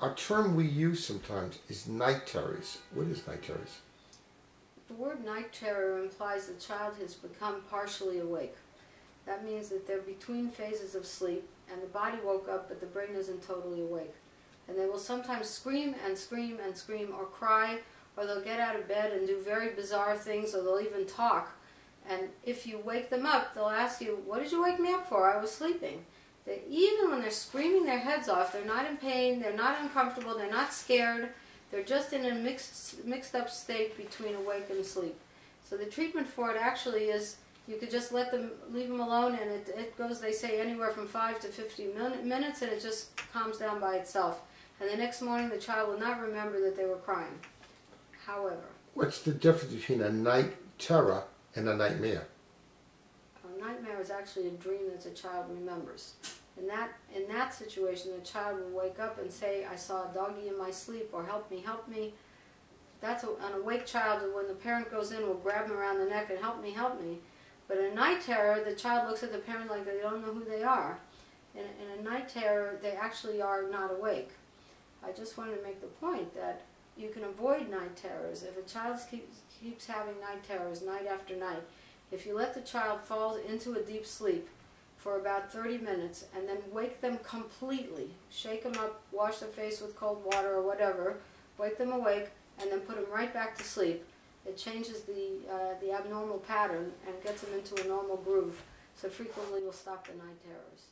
A term we use sometimes is night terrors. What is night terrors? The word night terror implies the child has become partially awake. That means that they're between phases of sleep and the body woke up but the brain isn't totally awake. And they will sometimes scream and scream and scream or cry, or they'll get out of bed and do very bizarre things, or they'll even talk. And if you wake them up, they'll ask you, "What did you wake me up for? I was sleeping." Even when they're screaming their heads off, they're not in pain, they're not uncomfortable, they're not scared. They're just in a mixed up state between awake and asleep. So the treatment for it actually is you could just leave them alone, and it goes, they say, anywhere from 5 to 50 minutes, and it just calms down by itself. And the next morning the child will not remember that they were crying. However, what's the difference between a night terror and a nightmare? A nightmare is actually a dream that the child remembers. In that situation, the child will wake up and say, "I saw a doggy in my sleep," or "Help me, help me." That's an awake child, and when the parent goes in, will grab him around the neck and "Help me, help me." But in a night terror, the child looks at the parent like they don't know who they are. In a night terror, they actually are not awake. I just wanted to make the point that you can avoid night terrors. If a child keeps having night terrors night after night, if you let the child fall into a deep sleep for about 30 minutes and then wake them completely, shake them up, wash their face with cold water or whatever, wake them awake, and then put them right back to sleep, it changes the abnormal pattern and gets them into a normal groove. So frequently we'll stop the night terrors.